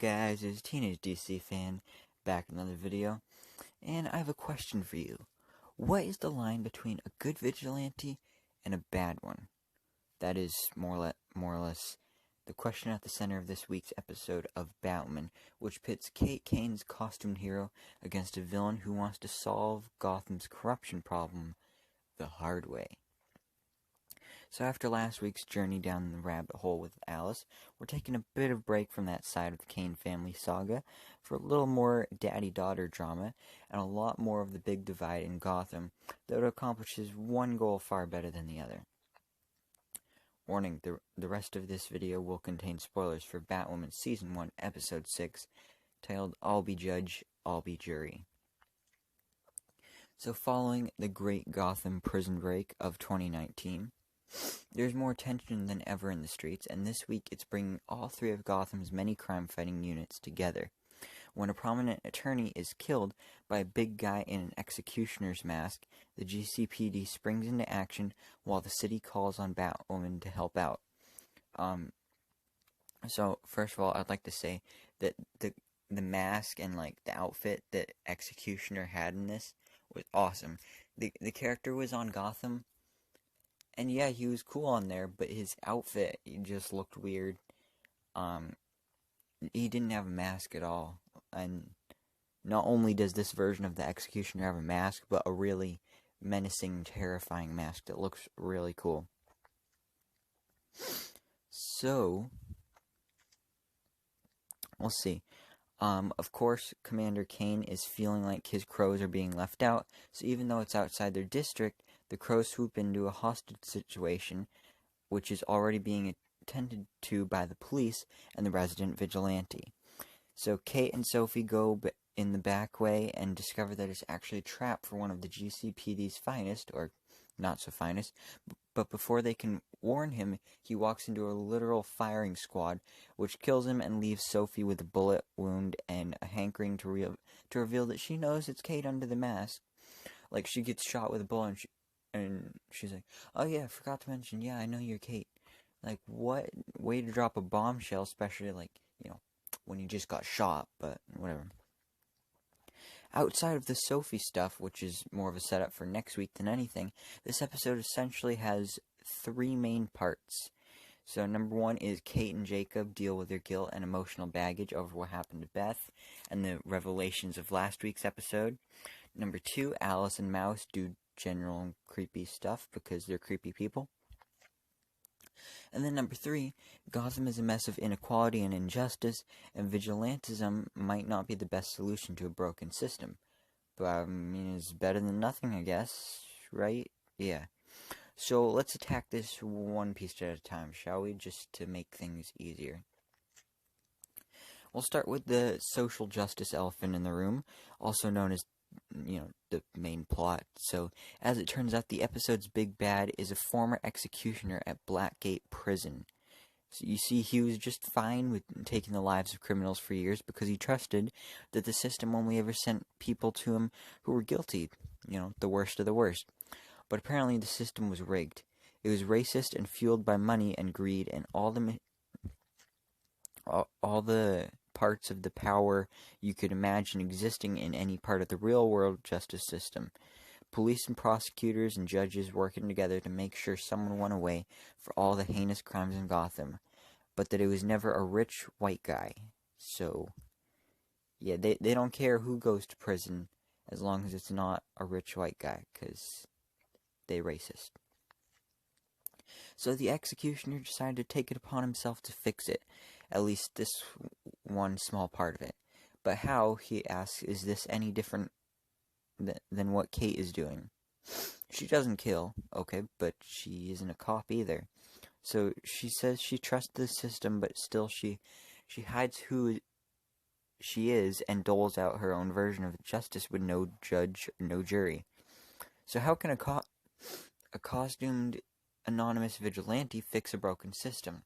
guys, it's Teenage DC Fan, back with another video, and I have a question for you. What is the line between a good vigilante and a bad one? That is more or less the question at the center of this week's episode of Batwoman, which pits Kate Kane's costumed hero against a villain who wants to solve Gotham's corruption problem the hard way. So after last week's journey down the rabbit hole with Alice, we're taking a bit of break from that side of the Kane family saga for a little more daddy-daughter drama and a lot more of the big divide in Gotham that accomplishes one goal far better than the other. Warning, the rest of this video will contain spoilers for Batwoman Season 1, Episode 6, titled I'll Be Judge, I'll Be Jury. So following the great Gotham prison break of 2019, there's more tension than ever in the streets, and this week it's bringing all three of Gotham's many crime-fighting units together. When a prominent attorney is killed by a big guy in an executioner's mask, the GCPD springs into action while the city calls on Batwoman to help out. So first of all, I'd like to say that the mask and the outfit that Executioner had in this was awesome. The character was on Gotham. And yeah, he was cool on there, but his outfit, he just looked weird. He didn't have a mask at all. And not only does this version of the Executioner have a mask, but a really menacing, terrifying mask that looks really cool. So, we'll see. Of course, Commander Kane is feeling like his crows are being left out, so even though it's outside their district, the crows swoop into a hostage situation, which is already being attended to by the police and the resident vigilante. So Kate and Sophie go in the back way and discover that it's actually a trap for one of the GCPD's finest, or not so finest, but before they can warn him, he walks into a literal firing squad, which kills him and leaves Sophie with a bullet wound and a hankering to reveal that she knows it's Kate under the mask. Like, she gets shot with a bullet and she's like, oh yeah, I forgot to mention, yeah, I know you're Kate. Like, what way to drop a bombshell, especially, when you just got shot, but whatever. Outside of the Sophie stuff, which is more of a setup for next week than anything, this episode essentially has three main parts. So number one is Kate and Jacob deal with their guilt and emotional baggage over what happened to Beth and the revelations of last week's episode. Number two, Alice and Mouse do general creepy stuff because they're creepy people. And then number three, Gotham is a mess of inequality and injustice, and vigilantism might not be the best solution to a broken system. But, I mean, it's better than nothing, I guess, right? Yeah. So, let's attack this one piece at a time, shall we? Just to make things easier. We'll start with the social justice elephant in the room, also known as the main plot. So, as it turns out, the episode's big bad is a former executioner at Blackgate Prison. So you see, he was just fine with taking the lives of criminals for years because he trusted that the system only ever sent people to him who were guilty, the worst of the worst. But apparently the system was rigged. It was racist and fueled by money and greed and all the parts of the power you could imagine existing in any part of the real-world justice system. Police and prosecutors and judges working together to make sure someone went away for all the heinous crimes in Gotham, but that it was never a rich white guy. So, yeah, they don't care who goes to prison as long as it's not a rich white guy, because they're racist. So the executioner decided to take it upon himself to fix it, at least this one small part of it. But how, he asks, is this any different than what Kate is doing? She doesn't kill, okay, but she isn't a cop either. So she says she trusts the system, but still she hides who she is and doles out her own version of justice with no judge, no jury. So how can a costumed anonymous vigilante fix a broken system?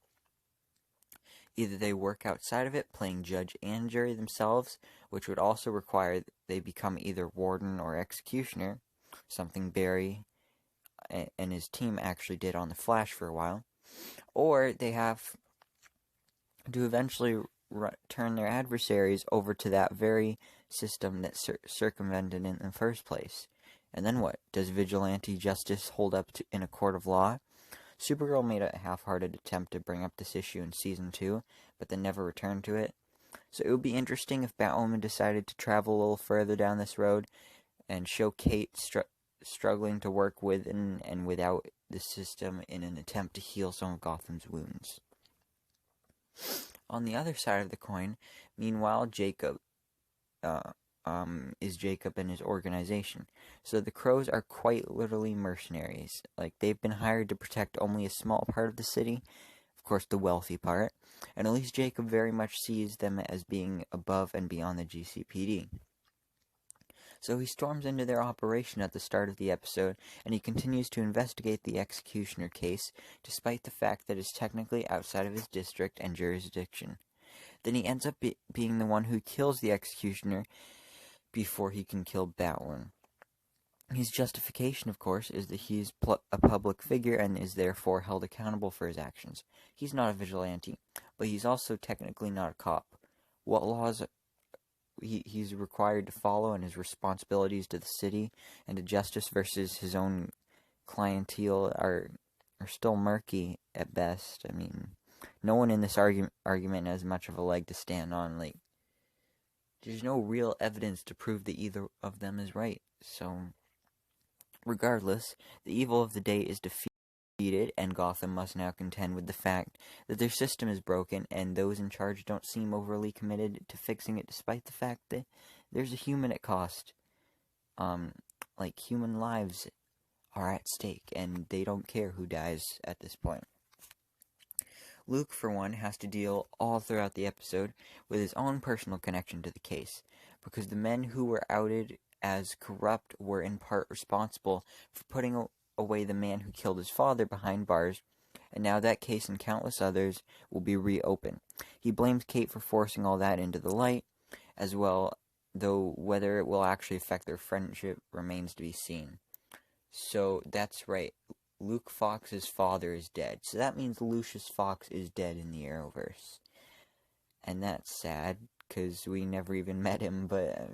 Either they work outside of it, playing judge and jury themselves, which would also require they become either warden or executioner, something Barry and his team actually did on The Flash for a while, or they have to eventually turn their adversaries over to that very system that circumvented in the first place. And then what? Does vigilante justice hold up in a court of law? Supergirl made a half-hearted attempt to bring up this issue in Season 2, but then never returned to it. So it would be interesting if Batwoman decided to travel a little further down this road and show Kate struggling to work with and without the system in an attempt to heal some of Gotham's wounds. On the other side of the coin, meanwhile, Jacob is Jacob and his organization. So the Crows are quite literally mercenaries. Like, they've been hired to protect only a small part of the city, of course the wealthy part, and at least Jacob very much sees them as being above and beyond the GCPD. So he storms into their operation at the start of the episode, and he continues to investigate the executioner case, despite the fact that it's technically outside of his district and jurisdiction. Then he ends up being the one who kills the executioner before he can kill Batwoman. His justification, of course, is that he's a public figure and is therefore held accountable for his actions. He's not a vigilante, but he's also technically not a cop. What laws he's required to follow and his responsibilities to the city and to justice versus his own clientele are still murky at best. I mean, no one in this argument has much of a leg to stand on. Like, there's no real evidence to prove that either of them is right. So, regardless, the evil of the day is defeated, and Gotham must now contend with the fact that their system is broken, and those in charge don't seem overly committed to fixing it, despite the fact that there's a human at cost. Like, human lives are at stake, and they don't care who dies at this point. Luke, for one, has to deal all throughout the episode with his own personal connection to the case, because the men who were outed as corrupt were in part responsible for putting away the man who killed his father behind bars, and now that case and countless others will be reopened. He blames Kate for forcing all that into the light, as well, though whether it will actually affect their friendship remains to be seen. So, that's right. Luke Fox's father is dead. So that means Lucius Fox is dead in the Arrowverse. And that's sad, because we never even met him, but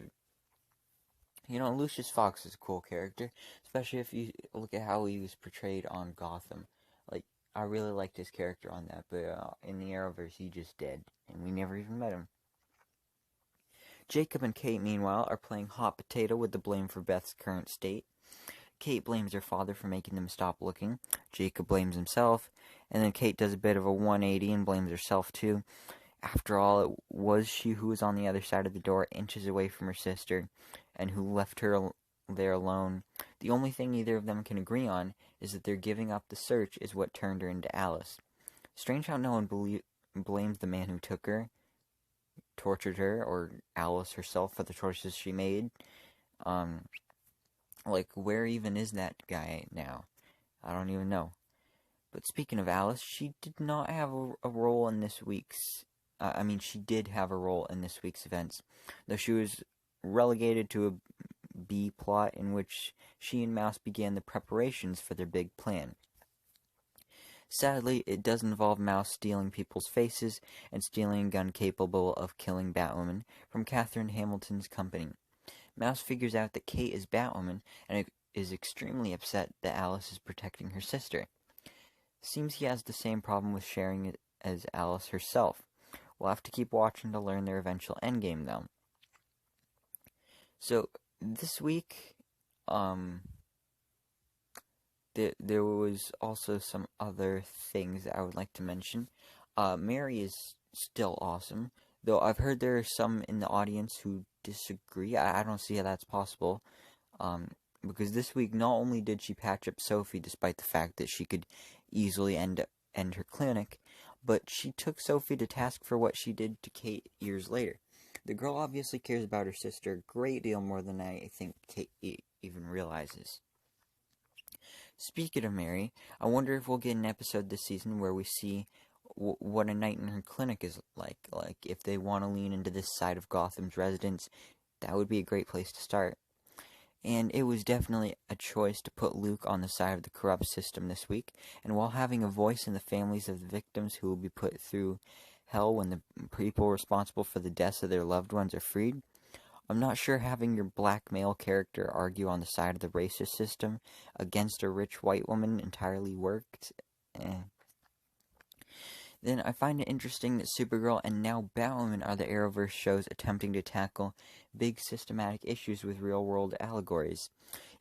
Lucius Fox is a cool character, especially if you look at how he was portrayed on Gotham. Like, I really liked his character on that, but in the Arrowverse, he just dead, and we never even met him. Jacob and Kate, meanwhile, are playing hot potato with the blame for Beth's current state. Kate blames her father for making them stop looking. Jacob blames himself, and then Kate does a bit of a 180 and blames herself too. After all, it was she who was on the other side of the door, inches away from her sister, and who left her there alone. The only thing either of them can agree on is that their giving up the search is what turned her into Alice. Strange how no one blames the man who took her, tortured her, or Alice herself for the choices she made. Like, where even is that guy now? I don't even know. But speaking of Alice, she did not have a role in this week's... she did have a role in this week's events, though she was relegated to a B plot in which she and Mouse began the preparations for their big plan. Sadly, it does involve Mouse stealing people's faces and stealing a gun capable of killing Batwoman from Catherine Hamilton's company. Mouse figures out that Kate is Batwoman and is extremely upset that Alice is protecting her sister. Seems he has the same problem with sharing it as Alice herself. We'll have to keep watching to learn their eventual endgame, though. So, this week, there was also some other things that I would like to mention. Mary is still awesome, though I've heard there are some in the audience who disagree. I don't see how that's possible, because this week not only did she patch up Sophie despite the fact that she could easily end her clinic, but she took Sophie to task for what she did to Kate years later. The girl obviously cares about her sister a great deal more than I think Kate even realizes. Speaking of Mary, I wonder if we'll get an episode this season where we see what a night in her clinic is like. Like, if they want to lean into this side of Gotham's residents, that would be a great place to start. And it was definitely a choice to put Luke on the side of the corrupt system this week, and while having a voice in the families of the victims who will be put through hell when the people responsible for the deaths of their loved ones are freed. I'm not sure having your black male character argue on the side of the racist system against a rich white woman entirely worked. Then I find it interesting that Supergirl and now Batwoman are the Arrowverse shows attempting to tackle big systematic issues with real-world allegories.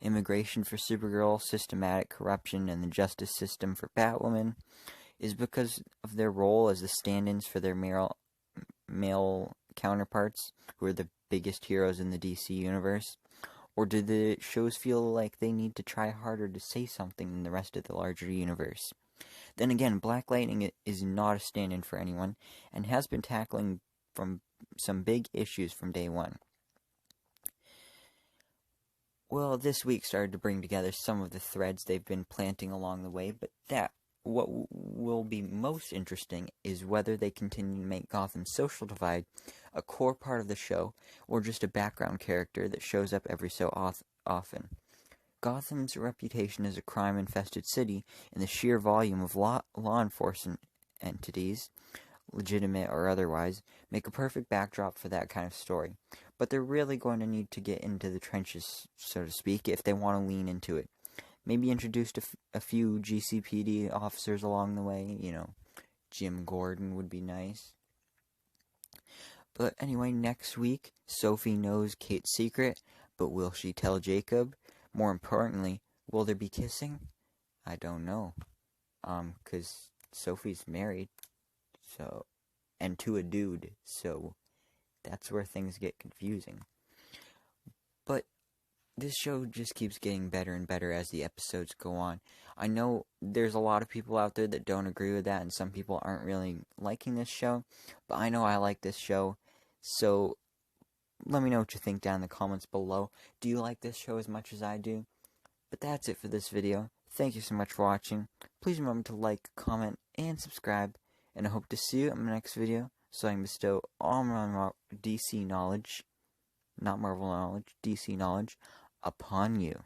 Immigration for Supergirl, systematic corruption, and the justice system for Batwoman is because of their role as the stand-ins for their male counterparts, who are the biggest heroes in the DC universe? Or do the shows feel like they need to try harder to say something than the rest of the larger universe? Then again, Black Lightning is not a stand-in for anyone, and has been tackling from some big issues from day one. Well, this week started to bring together some of the threads they've been planting along the way, but what will be most interesting is whether they continue to make Gotham's social divide a core part of the show, or just a background character that shows up every so often. Gotham's reputation as a crime-infested city and the sheer volume of law enforcement entities, legitimate or otherwise, make a perfect backdrop for that kind of story. But they're really going to need to get into the trenches, so to speak, if they want to lean into it. Maybe introduce a few GCPD officers along the way, Jim Gordon would be nice. But anyway, next week, Sophie knows Kate's secret, but will she tell Jacob? More importantly, will there be kissing? I don't know. 'Cause Sophie's married, and to a dude, so that's where things get confusing. But this show just keeps getting better and better as the episodes go on. I know there's a lot of people out there that don't agree with that, and some people aren't really liking this show, but I know I like this show, so let me know what you think down in the comments below. Do you like this show as much as I do? But that's it for this video. Thank you so much for watching. Please remember to like, comment, and subscribe, and I hope to see you in my next video, so I can bestow all my DC knowledge, not Marvel knowledge, DC knowledge, upon you.